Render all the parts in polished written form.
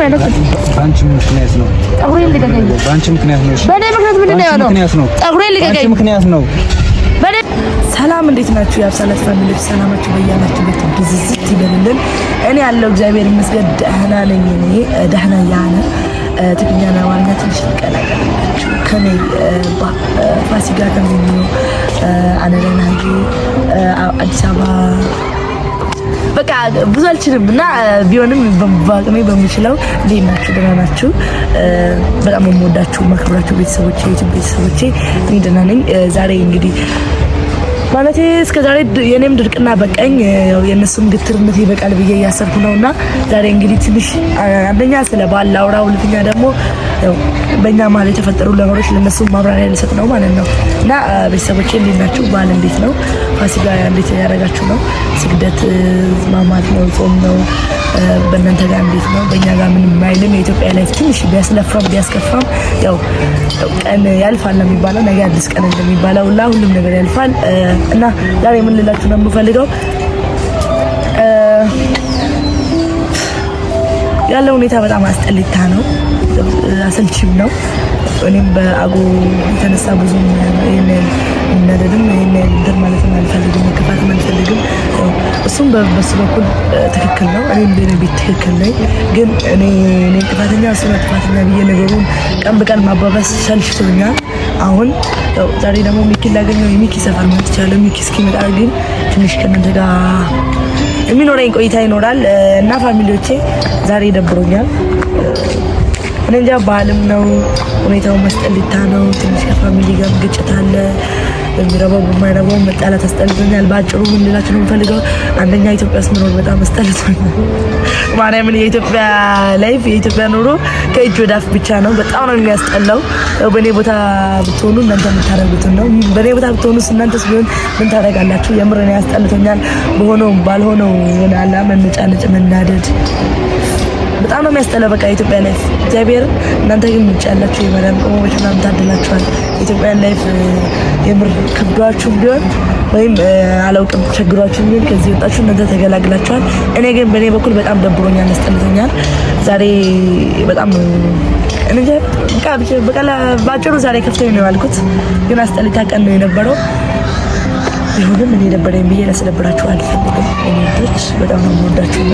አይነት ባንቺ ምክንያት ነው። ፀጉሬን ልቀቀኝ። ባንቺ ምክንያት ነው። በኔ ምክንያት ምንድን ነው የሆነው? ፀጉሬን ልቀቀኝ። ባንቺ ምክንያት ነው። ሰላም እንዴት ናችሁ? የአብሳላት ፋሚሊዎች ሰላማችሁ በያላችሁበት ብዝዝት ይበልልን። እኔ ያለው እግዚአብሔር ይመስገን ደህና ነኝ። እኔ ደህና ያነ ትግኛና ዋና ትንሽ ይቀላቀላችሁ ከኔ ፋሲካ ከሚኙ አነረና ሀጂ አዲስ አበባ በቃ ብዙ አልችልም እና ቢሆንም በአቅሜ በሚችለው እንዴት ናችሁ? ደህና ናችሁ? በጣም የምወዳችሁ ማክብራችሁ ቤተሰቦቼ የዩቲዩብ ቤተሰቦቼ እኔ ደህና ነኝ። ዛሬ እንግዲህ ማለት እስከ ዛሬ የኔም ድርቅና በቀኝ የነሱም ግትርነት ይበቃል ብዬ እያሰብኩ ነውና ዛሬ እንግዲህ ትንሽ አንደኛ ስለ ባል ላውራ፣ ሁለተኛ ደግሞ በእኛ ማለት የተፈጠሩ ነገሮች ለነሱ ማብራሪያ ልሰጥ ነው ማለት ነው። እና ቤተሰቦቼ እንዴት ናችሁ? ባል እንዴት ነው? ፋሲካ እንዴት ያደረጋችሁ ነው? ስግደት ማማት ነው? ጾም ነው? በእናንተ ጋር እንዴት ነው? በእኛ ጋር ምንም አይልም። የኢትዮጵያ ላይፍ ትንሽ ቢያስለፋም ቢያስከፋም ያው ቀን ያልፋል ነው የሚባለው፣ ነገ አዲስ ቀን እንደሚባለው ሁሉም ነገር ያልፋል። እና ዛሬ ምን ልላችሁ ነው የምፈልገው ያለው ሁኔታ በጣም አስጠሊታ ነው፣ አሰልቺም ነው። እኔም በአጎ የተነሳ ብዙ እንደደም እንትን ማለት አልፈልግም፣ መከፋት አልፈልግም። እሱም በሱ በኩል ትክክል ነው፣ እኔም በቤት ትክክል ነኝ። ግን እኔ ጥፋተኛ እሱ ነው ጥፋተኛ ብዬ ነገሩን ቀን በቀን ማባባስ ሰልችቶኛል። አሁን ዛሬ ደግሞ ሚኪ ላገኘው የሚኪ ሰፈር መጥቻለሁ። ሚኪ እስኪመጣ ግን ትንሽ ከእናንተ ጋር የሚኖረኝ ቆይታ ይኖራል እና ፋሚሊዎቼ ዛሬ ደብሮኛል። እኔ እንጃ ባህልም ነው ሁኔታው መስጠሊታ ነው። ትንሽ ከፋሚሊ ጋር ግጭት አለ። በሚረባው በማይረባው መጣላት አስጠልቶኛል። ባጭሩ ምን ልላችሁ ነው የምፈልገው አንደኛ ኢትዮጵያ ውስጥ መኖር በጣም አስጠልቶኛል። ማርያምን የኢትዮጵያ ላይፍ የኢትዮጵያ ኑሮ ከእጅ ወደ አፍ ብቻ ነው። በጣም ነው የሚያስጠላው። በኔ ቦታ ብትሆኑ እናንተ የምታደርጉትን ነው። በኔ ቦታ ብትሆኑ እናንተስ ቢሆን ምን ታደርጋላችሁ? የምር ነው ያስጠልቶኛል። በሆነው ባልሆነው ወላላ መነጫነጭ መናደድ በጣም ነው የሚያስጠላው። በቃ የኢትዮጵያ ላይፍ እግዚአብሔር እናንተ ግን ምጭ ያላችሁ የማዳም ቆሞች ምናምን ታድላችኋል። የኢትዮጵያ ላይፍ የምር ከብዷችሁ ቢሆን ወይም አላውቅም ቸግሯችሁ ቢሆን ከዚህ ወጣችሁ እናንተ ተገላግላችኋል። እኔ ግን በእኔ በኩል በጣም ደብሮኛል፣ አስጠልቶኛል። ዛሬ በጣም እንጃ በቃ ባጭሩ ዛሬ ከፍተኝ ነው ያልኩት፣ ግን አስጠሊታ ቀን ነው የነበረው። ይሁንም እኔ ደበረኝ ብዬ ላስደብራችሁ አልፈልግም። እኔ ልጅ በጣም ነው የምወዳችሁና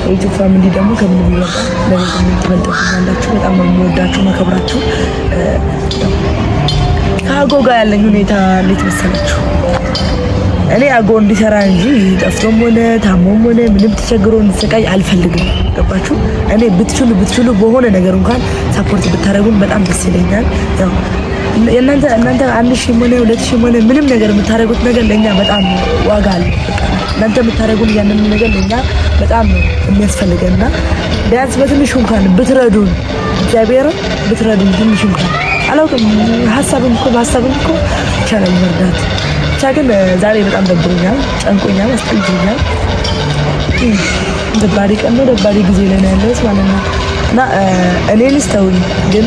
የዩቲዩብ ፋሚሊ ደግሞ ከምንም ይበልጣል። ለኔ ምን ትበልጡኛላችሁ? በጣም ነው የምወዳችሁ ማከብራችሁ። ከአጎ ጋር ያለኝ ሁኔታ እንዴት መሰላችሁ? እኔ አጎ እንዲሰራ እንጂ ጠፍቶም ሆነ ታሞም ሆነ ምንም ተቸግሮ እንዲሰቃይ አልፈልግም። ገባችሁ? እኔ ብትችሉ በሆነ ነገር እንኳን ሰፖርት ብታደርጉን በጣም ደስ ይለኛል። ያው እናንተ 1000 ሆነ 2000 ሆነ ምንም ነገር የምታደርጉት ነገር ለኛ በጣም ዋጋ አለው። እናንተ የምታደርጉን ያንን ነገር ለኛ በጣም የሚያስፈልገንና ቢያንስ በትንሹ እንኳን ብትረዱን፣ እግዚአብሔር ብትረዱን ትንሽ እንኳን አላውቅም። ሀሳብም እኮ ይቻላል መርዳት። ብቻ ግን ዛሬ በጣም ደብሮኛል፣ ጨንቆኛል፣ አስጠልቶኛል። ደባሪ ቀን ነው፣ ደባሪ ጊዜ ላይ ነው ያለሁት ማለት ነው። እና እኔንስ ተውኝ፣ ግን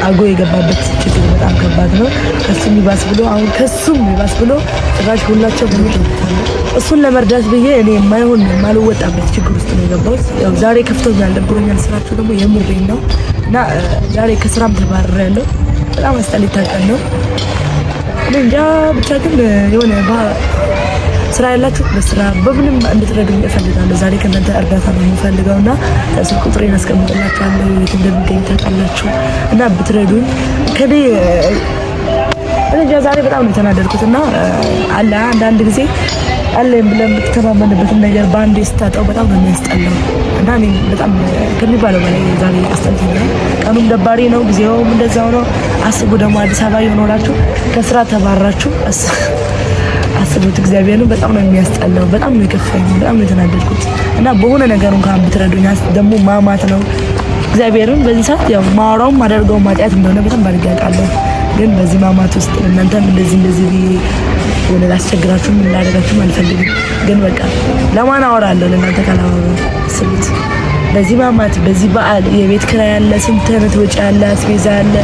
አጎ የገባበት ችግር በጣም ከባድ ነው። ከሱም ይባስ ብሎ ጭራሽ ሁላቸው በሚጥሩታል። እሱን ለመርዳት ብዬ እኔ የማልወጣበት ችግር ውስጥ ነው የገባሁት። ያው ዛሬ ከፍቶኛል፣ ደብሮኛል። ስራቸው ደግሞ የምሬን ነው እና ዛሬ ከስራም ተባርሬያለሁ። በጣም አስጠሊታ ቀን ነው። እኔ እንጃ ብቻ ግን የሆነ ስራ ያላችሁ በስራ በምንም እንድትረዱኝ እፈልጋለሁ። ዛሬ ከእናንተ እርዳታ ነው የምፈልገውና ስልክ ቁጥሬን አስቀምጥላችኋለሁ፣ የት እንደሚገኝ ታውቃላችሁ። እና ብትረዱኝ ከኔ ዛሬ በጣም ነው የተናደድኩትና አለ አንዳንድ ጊዜ አለኝ ብለን የምትተማመንበትን ነገር በአንዴ ስታጣው በጣም ነው የሚያስጠላው። እና እኔ በጣም ከሚባለው በላይ ዛሬ አስጠልቶኛል። ቀኑም ደባሪ ነው፣ ጊዜውም እንደዛው ነው። አስቡ ደግሞ አዲስ አበባ የሆናችሁ ከስራ ተባራችሁ አስቡት። እግዚአብሔርን በጣም ነው የሚያስጠላው። በጣም ነው የከፋኝ፣ በጣም ነው የተናደድኩት። እና በሆነ ነገር እንኳን ብትረዱኝ ደግሞ ማማት ነው እግዚአብሔርን። በዚህ ሰዓት ያው ማወራውም ማደርገው ማጥያት እንደሆነ በጣም ባድርጌ አውቃለሁ። ግን በዚህ ማማት ውስጥ እናንተም እንደዚህ ወደ ላስቸግራችሁ ምን ላደርጋችሁ አልፈልግም። ግን በቃ ለማን አወራለሁ? ለእናንተ ካላወራ አስቡት። በዚህ ማማት በዚህ በዓል የቤት ኪራይ ያለ፣ ስንት አይነት ወጪ ያለ፣ አስቤዛ ያለ፣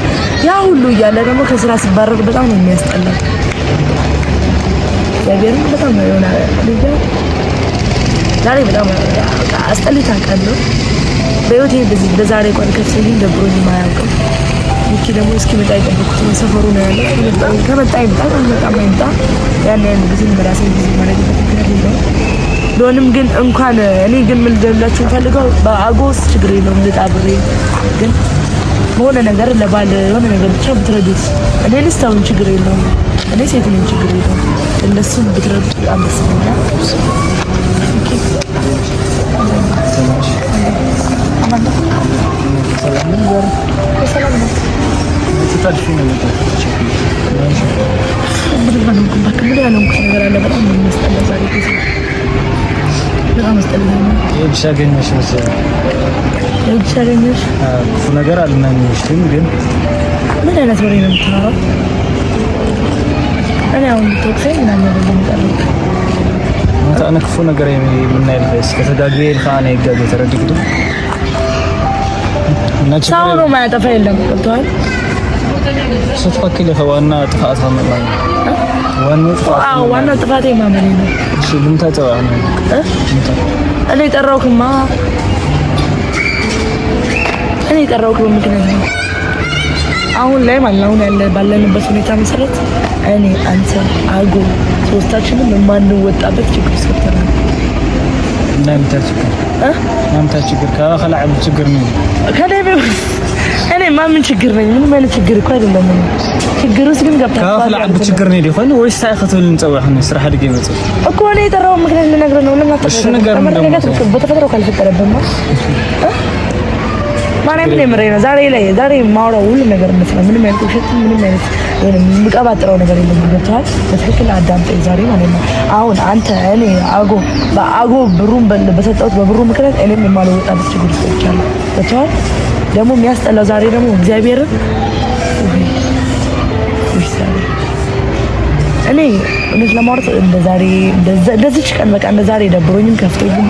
ያ ሁሉ እያለ ደግሞ ከስራ ሲባረር በጣም ነው የሚያስጠላው። እግዚአብሔርን በጣም ነው የሆነ ዛሬ በጣም አስጠሊታ ቀን ነው። በህይወቴ በዛሬ ቆን ከፍሰኝ ደብሮኝ ማያውቅም። ይኪ ደግሞ እስኪመጣ የጠበኩት ሰፈሩ ነው ያለው። ከመጣ ይምጣ ያን ጊዜ በራሴ ጊዜ ማለት ነው። ዶንም ግን እንኳን እኔ ግን ምን ልደላችሁ ፈልገው በአጎስ ችግር የለውም ልጣብሬ ግን በሆነ ነገር ለባል የሆነ ነገር ብቻ ብትረዱት እኔንስ ታውን ችግር የለውም። እኔ ሴት ነኝ ችግር የለውም። እነሱን ብትረዱት በጣም ደስ ይለኛል። ሰላም ነው። ተጣልሽ ነው በጣም አስጠላኝ። የብሻገኝሽ ክፉ ነገር አልመኝሽም፣ ግን ምን አይነት ወሬ ነው የምታወራው? እኔ አሁን ተወክሰኝ ምናምን ነገር የምጠራው እኔ ክፉ ነገር የምናይልሽ ከተጋገል ካኔ ጋር ተረድግዱ ሰው ነው ማያጠፋ የለም። ገብቶሃል? ስትፈክል ዋና ጥፋት ማመን ዋና ጥፋቴ ማመን ነው። እሺ ምን ታጠባ ነው? እኔ ጠራውክማ ምክንያት ነው። አሁን ላይ ማለት ነው ያለ ባለንበት ሁኔታ መሰረት እኔ አንተ አጎ ሶስታችንም የማንወጣበት ችግር ውስጥ ገብተናል። እናንተ ችግር ከኸላዕ ችግር ነው እኔ ማምን ችግር ነኝ? ምንም አይነት ችግር እኮ አይደለም። ችግር ውስጥ ግን ገብታ ከኸላዕ ችግር ነው ዲሆን ወይስ ሳይኸተል እንጸዋሕን ስራህ ድገ ይመጽእ እኮ እኔ የጠራው ምክንያት ልነግርህ ነው። ለምን አትፈጠረ በተፈጠረው ካልፈጠረብማ ማርያም ላይ ምሬ ነው። ዛሬ ማውራው ሁሉ ነገር መስራት ምንም አይነት ውሸት ምንም አይነት ምቀባጥረው ነገር የለም። ገብቶሃል? በትክክል አዳምጠኝ ዛሬ ማለት ነው። አሁን አንተ እኔ በአጎ ብሩን በሰጠሁት በብሩ ምክንያት እኔም የማልወጣበት ችግር ውስጥ ገብቻለሁ። ገብቶሃል? ደግሞ የሚያስጠላው ዛሬ ደግሞ እግዚአብሔርን እኔ እውነት ለማውራት እንደዚች ቀን በቃ እንደ ዛሬ ደብሮኝም ከፍቶኝም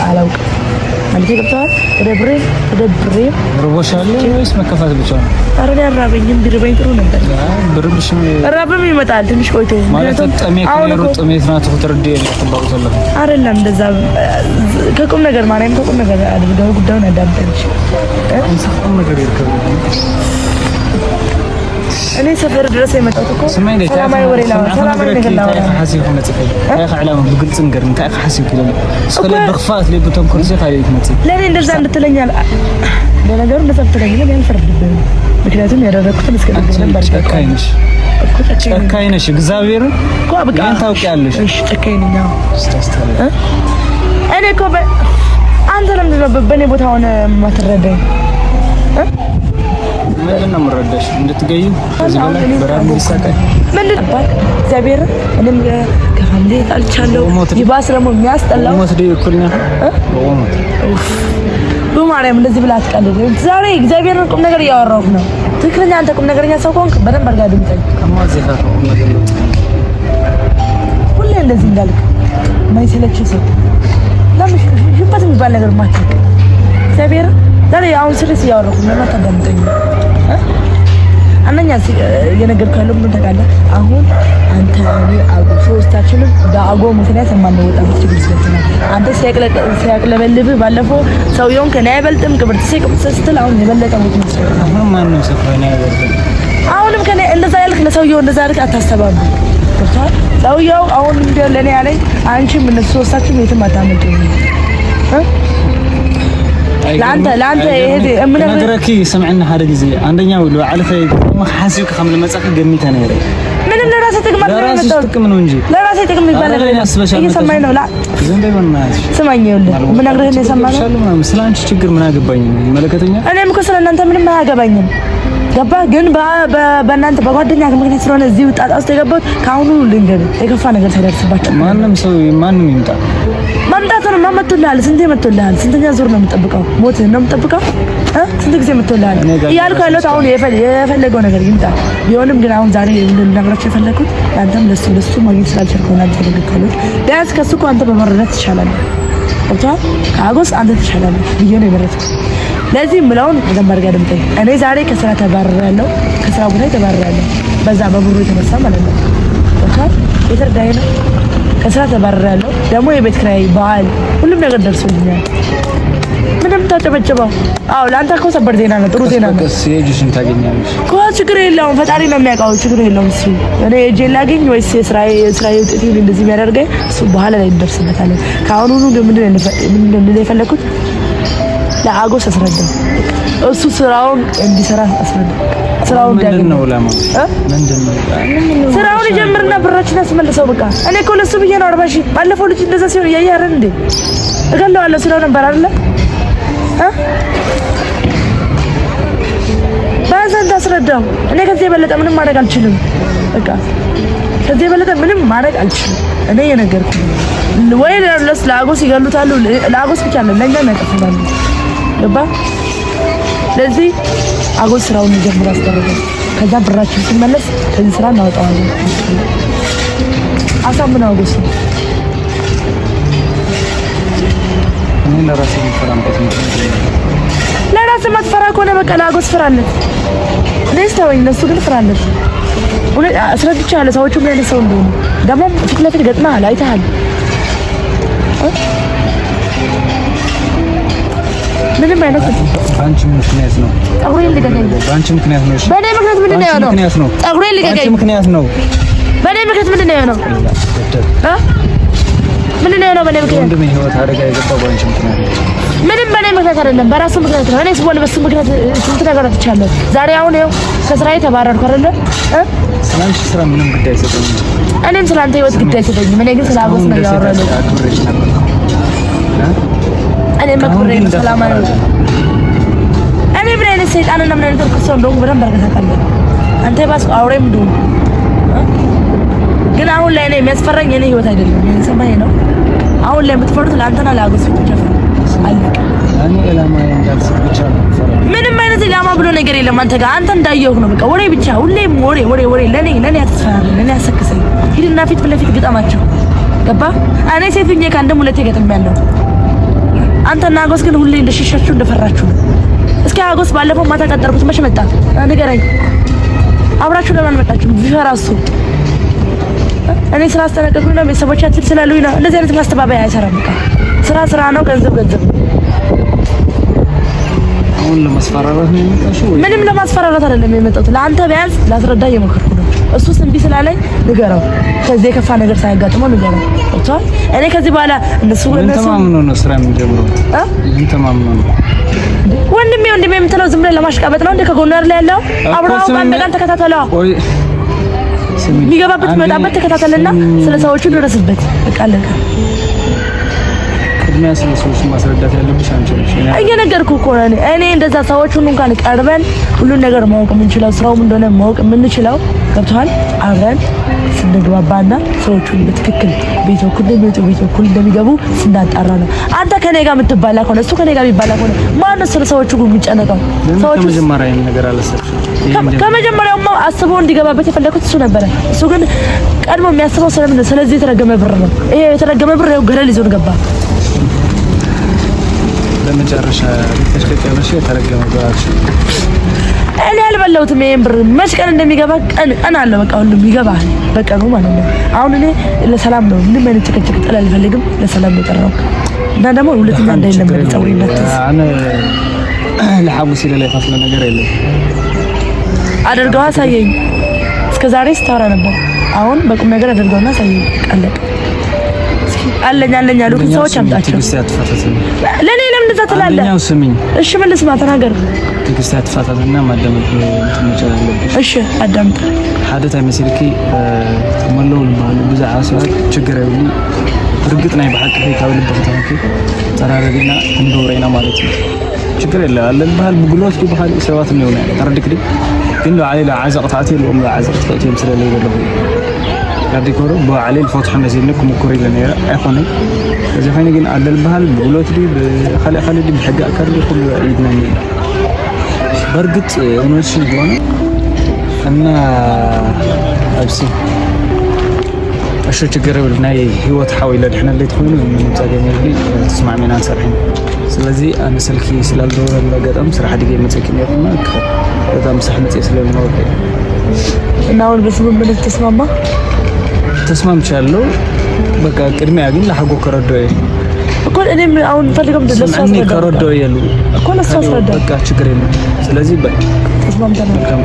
አላውቅም ማለት ገብቶሃል? ተደብሬ ርቦሻል ወይስ መከፋት ብቻ ነው? ኧረ ያራበኝም ቢርበኝ ጥሩ ነበር። ብርብሽም ራብም ይመጣል ትንሽ ቆይቶ ማለት ጥሜት ናት ተረዲ ተባውተለ አይደለም እንደዛ ከቁም ነገር ማርያም ከቁም ነገር አድርገው ጉዳዩን አዳምጠንሽ እንሰፋም ነገር ይርከው እኔ ሰፈር ድረስ የመጣሁት እኮ ሰላማዊ ወሬ ሰላማዊ ነገር ነው። ሐሲብ ሆነ ጽፈይ ታይክ ዓላማ በግልጽ ነገር እንታይ ሐሲብ ይላል እስከለ በخፋት ለብቶም ኩርሲ ካይት መጽ ለኔ እንደዛ እንድትለኛል ለነገሩ እንደዛ ትለኛል ለኔ አልፈርድብኝ። ምክንያቱም ያደረኩትን እስከነገር ነበር ጨካኝሽ ጨካኝሽ እግዚአብሔር እኮ በቃ ታውቂያለሽ። እሺ ጨካኝኛ ስታስተለ እኔ እኮ አንተ ለምን ነው በኔ ቦታ ሆነ ማትረዳኝ? ምንድን ነው የምረዳሽ? እንድትገዩ እዚህ በላይ በራም ይሳቀኝ ምንድን ነው እግዚአብሔር እኔም ከፋሚሊ ጣልቻለሁ። ይባስ ደግሞ የሚያስጠላው ሞት ደይ እኩልኛ በሞት በማርያም እንደዚህ ብላ አትቀልድ። ዛሬ እግዚአብሔር ቁም ነገር እያወራሁ ነው። ትክክለኛ አንተ ቁም ነገረኛ ሰው ከሆንክ በደንብ አድርጋ ድምጠኝ። ከማዘካ ቁም ነገር ነው ሁሌ እንደዚህ እንዳልክ ማይሰለች ሰው ለምን ሽበት የሚባል ነገር ማትክ እግዚአብሔር ዛሬ አሁን ስሪስ ያወራሁ ነው ታዳምጠኝ። አንደኛ የነገርኩህ ያለው ምን ታውቃለህ? አሁን አንተ እኔ አጎ ሶስታችንም በአጎ ምክንያት የማንወጣበት ችግር ስለተናገ አንተ ሲያቅለበልብ ባለፈው ሰውየውን ከኔ አይበልጥም ክብርት ስትል አሁን የበለጠ ሞት ነው። አሁን ማን ነው ሰፈና አይበልጥም? አሁንም ከኔ እንደዛ ያልክ ለሰውየው እንደዛ ያልክ አታስተባቡ። ገብቶሃል? ሰውየው አሁን እንደ ለኔ ያለኝ አንቺም እነሱ ሶስታችንም የትም አታመጡም ለአንተ ይሄ ነገረኪ ሰምዕና ሓደ ጊዜ አንደኛው ለዓለፈ ማሐሲብክ ከም ለመጻፍ ገሚታ ነይረ ምንም ለራሴ ጥቅም ነው እንጂ ለራሴ ጥቅም ይባል ነገር እየሰማኝ ነው። ላ ስማኝ ይኸውልህ ምን ነግረህ ነው የሰማኸው? ስለአንቺ ችግር ምን አገባኝ መለከተኛ እኔም እኮ ስለእናንተ ምንም አያገባኝም። ገባ ግን በእናንተ በጓደኛ ምክንያት ስለሆነ እዚህ ጣጣ ውስጥ የገባሁት ከአሁኑ ልንገርህ የከፋ ነገር ሳይደርስባቸው ማንም ሰው ማንም ይምጣ ማምጣቱን ማመጡልሃል። ስንቴ መጥቶልሃል? ስንተኛ ዙር ነው የምጠብቀው? ሞት ነው የምጠብቀው? ስንት ጊዜ መጥቶልሃል እያልኩ ያለሁት አሁን የፈለገው ነገር ይምጣ። ቢሆንም ግን አሁን ዛሬ ልነግራቸው የፈለኩት አንተም ለሱ ማግኘት ስላልቻልኩ ነው። አንተ ልትከሉት ቢያንስ ከሱ እኮ አንተ በመረዳት ትሻላለህ። ወጣ ከአጎስ አንተ ትሻላለህ ብዬ ነው የመረጥኩት። ለዚህ ምለውን በደንብ ድምጠኝ። እኔ ዛሬ ከስራ ተባረራለሁ፣ ከስራ ቦታ ተባረራለሁ። በዛ በብሩ የተነሳ ማለት ነው። ወጣ የተረዳኸኝ ነው። ከስራ ተባረራለሁ ደግሞ የቤት ኪራይ በዓል ሁሉም ነገር ደርሶልኛል። ምንም ታጨበጭበው? አዎ ለአንተ እኮ ሰበር ዜና ነው፣ ጥሩ ዜና ነው። ሲሄጂሽን ታገኛለሽ እኮ ችግር የለውም፣ ፈጣሪ ነው የሚያውቀው። ችግር የለውም እሱ እኔ እጄ ላገኝ ወይስ የስራዬ ውጤት እንደዚህ የሚያደርገኝ እሱ በኋላ ላይ እንደርስበታለን። ከአሁኑኑ ግን ምንድን ነው የፈለኩት ለአጎስ አስረዳው፣ እሱ ስራውን እንዲሰራ አስረዳው። ስራውን ምንድነው ለማለት ምንድነው ስራውን ይጀምርና ብራችን አስመልሰው። በቃ እኔ እኮ ለሱ ብዬ ነው 40 ሺህ ባለፈው ልጅ እንደዛ ሲሆን እያየህ አይደል እንዴ? እገለዋለሁ ስለው ነበር አይደለ? ባዛን ታስረዳው። እኔ ከዚህ የበለጠ ምንም ማድረግ አልችልም። በቃ ከዚህ የበለጠ ምንም ማድረግ አልችልም። እኔ የነገርኩህ ወይ ለአጎስ ይገሉታሉ። ለአጎስ ብቻ ነው ለኛ ያጠፋሉ። ገባ? ለዚህ አጎስ ስራውን ይጀምር አስደረገ። ከዛ ብራችን ሲመለስ ከዚህ ስራ እናወጣዋለን። አሳምነው አጎስ ነው። እኔ ለራሴ የምፈራበት ነው። ለራስ ማትፈራ ከሆነ በቃ ለአጎስ ፍራለት። ለዚህ ተወኝ፣ ለሱ ግን ፍራለት። አስረድቻለሁ ሰዎቹ ምን አይነት ሰው እንደሆኑ። ደግሞ ፊት ለፊት ገጥመሃል፣ አይተሃል። ምንም አይነት አንቺ ምክንያት ነው። ፀጉሬን ልቀቀኝ። በአንቺ ምክንያት ነው። በእኔ ምክንያት ምንድን ነው የሆነው? ፀጉሬን ልቀቀኝ። በአንቺ ምክንያት ነው። በእኔ ምክንያት ምንድን ነው የሆነው? ምንድን ነው የሆነው? በእኔ ምክንያት ወንድሜ ህይወት አደጋ የገባው በአንቺ ምክንያት ነው። ምንም በእኔ ምክንያት አይደለም፣ በራሱ ምክንያት ነው። እኔ ስቦል በሱ ምክንያት ስንት ነገር አጥቻለሁ። ዛሬ አሁን ይኸው ከስራዬ ተባረርኩ አይደለ? ስለአንቺ ስራ ምንም ጉዳይ አይሰጠኝም። እኔም ስለአንተ ህይወት ጉዳይ አይሰጠኝም። እኔ ግን ስለ አጎስ ነው ያወራነው። እኔ መክብሬ ሰላም ነው። እኔ ምን አይነት ሰይጣንና ምን አይነት እርኩስ ሰው እንደሆንኩ በደንብ አድርገህ ታውቃለህ። አንተ ባስ አውሬም እንደሆንኩ ግን አሁን ላይ እኔ የሚያስፈራኝ የኔ ህይወት አይደለም። ምን ሰማኝ ነው አሁን ላይ የምትፈሩት ለአንተና ለአጎስ ብቻ ነው። አለቀ። እኔ ኢላማ እንዳልስብ ብቻ ነው። ምንም አይነት ኢላማ ብሎ ነገር የለም አንተ ጋር። አንተ እንዳየሁህ ነው። በቃ ወሬ ብቻ፣ ሁሌም ወሬ። ለኔ አትስፈራለህ፣ ለኔ አሰክሰኝ። ሂድና ፊት ለፊት ግጠማቸው። ገባ? እኔ ሴት ሁኜ ከአንድም ሁለቴ ገጥሜያለሁ። አንተና አጎስ ግን ሁሌ እንደሸሻችሁ እንደፈራችሁ ነው። እስኪ አጎስ ባለፈው ማታ ቀጠርኩት፣ መች መጣ ንገረኝ። አብራችሁ ለማን መጣችሁ? ቢፈራሱ እኔ ስራ አስተናቀቅኩኝ ነው፣ ቤተሰቦቻችን ስላሉኝ ነው። እንደዚህ አይነት ማስተባበያ አይሰራም። በቃ ስራ ነው፣ ገንዘብ አሁን ለማስፈራራት ነው የመጣሽው? ምንም ለማስፈራራት አይደለም የመጣሁት። ለአንተ ቢያንስ ላስረዳ እየሞከርኩ ነው። እሱስ እምቢ ስላለኝ ንገረው፣ ከዚህ የከፋ ነገር ሳያጋጥመው ንገረው። እኔ ከዚህ በኋላ እነሱ ተማምኖ ነው ስራ የምንጀምረው። ተማምኖ ነው ወንድሜ የምትለው ዝም ብለህ ለማሽቃበጥ ነው እንደ ከጎኑ አይደል ያለው? አብረው ባንደጋን ተከታተለው። የሚገባበት የሚወጣበት ተከታተልና ስለ ሰዎቹ ድረስበት። በቃ አለቀ። ቅድሚያ ስለ ሰዎች ማስረዳት ያለብሽ አንቺ ነሽ። እየነገርኩህ እኮ ነው። እኔ እንደዛ ሰዎቹን እንኳን ቀርበን ሁሉን ነገር ማወቅ የምንችለው ስራውም እንደሆነ ማወቅ የምንችለው ገብቶሃል? አብረን ስንግባባና ሰዎቹን በትክክል ቤት በኩል እንደሚወጡ ቤት በኩል እንደሚገቡ ስናጣራ ነው። አንተ ከኔ ጋር የምትባላ ከሆነ እሱ ከኔ ጋር የሚባላ ከሆነ ማን ነው ስለ ሰዎቹ የሚጨነቀው? ሰዎቹ ከመጀመሪያ ነገር አላሰብሽም? ከመጀመሪያውማ አስቦ እንዲገባበት የፈለኩት እሱ ነበረ። እሱ ግን ቀድሞ የሚያስበው ስለዚህ የተረገመ ብር ነው። ይሄ የተረገመ ብር ያው ገለል ይዞን ገባ። ለመጨረሻ ተሽከርከሽ የተረገመ ብር እኔ አልበላሁትም። ይሄን ብር መች ቀን እንደሚገባ ቀን አለ። በቃ ሁሉም ይገባል በቀኑ ማለት ነው። አሁን እኔ ለሰላም ነው፣ ምንም አይነት ጭቅጭቅ ጥል አልፈልግም። ለሰላም ነው የጠራው እና ደግሞ ሁለተኛ እንዳይለመድ ፀጉሬ እንዳትዝ እኔ ለሐሙስ ላይ ፋስለ ነገር የለም አድርገው አሳየኝ። እስከዛሬ ስታወራ ነበር። አሁን በቁም ነገር አድርገውና አሳየኝ። አለቀ። አለኝ ያሉ ሰዎች አምጣቸው። ለኔ ለምን እንደዛ ትላለህ? አንደኛው ስሚኝ እሺ፣ ምን ልስማ? ተናገር። ትግስት አትፋታትና ማዳመጥ ትመጫለሽ አለብሽ። እሺ፣ አዳምጥ። حدث مسلكي ملول بزع سؤال ችግር አይውል እርግጥ ናይ በሐቅ ታውል በተታንኪ ተራረግና እንደወሬና ማለት ነው። ችግር የለ አለን ባህል ብግሎት ባህል ሰዋት ነው ነው ተረድክልኝ ግን ለዓሌላ عزقታቲ ለኡም عزقታቲ ስለለ ይበለው ያዲኮሮ በዓሌል ፎትح ነዚልኩ ሙኩሪ ለነራ አይሆንም እዚህ ፋይን ግን አለል ባህል ብግሎት ዲ በخلي ዲ በሐቅ አከር ሁሉ ይድና በርግጥ እውነትሽ ሆነ እና አብሲ እሺ ችግር ናይ ህይወት ሓዊለ ድሕነ ለይ ትኮይኑ ምን ጻገመልኝ ተስማዕሚና አንሰርሕን ስለዚህ አነ ስልኪ ስላልደወለ ለገጠም ስራ ሐዲገ መጽኪም ያቁና በጣም ሰህምጽ ስለምነው እና አሁን በስምምነት ተስማምቻለሁ። በቃ ቅድሚያ ግን ለሐጎ ከረዶ እኮ እኔም አሁን ፈልገም ለሷ እኔ ከረዳው ያሉ እኮ ለሷ አስረዳ በቃ ችግር የለም። ስለዚህ በቃ ተስማምተናል።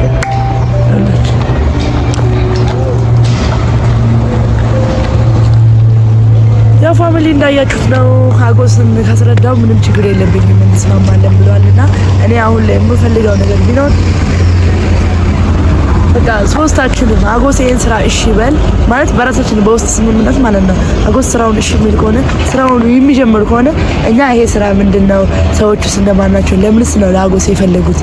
ያው ፋሚሊ እንዳያችሁት ነው። ሀጎስን ካስረዳው ምንም ችግር የለብኝም እንስማማለን ብለዋልና እኔ አሁን ላይ የምፈልገው ነገር ቢኖር በቃ ሶስታችንም ሀጎስ ይሄን ስራ እሺ በል ማለት በራሳችን በውስጥ ስምምነት ማለት ነው። ሀጎስ ስራውን እሺ የሚል ከሆነ ስራውን የሚጀምር ከሆነ እኛ ይሄ ስራ ምንድነው፣ ሰዎቹስ እንደማን ናቸው፣ ለምንስ ነው ለሀጎስ የፈለጉት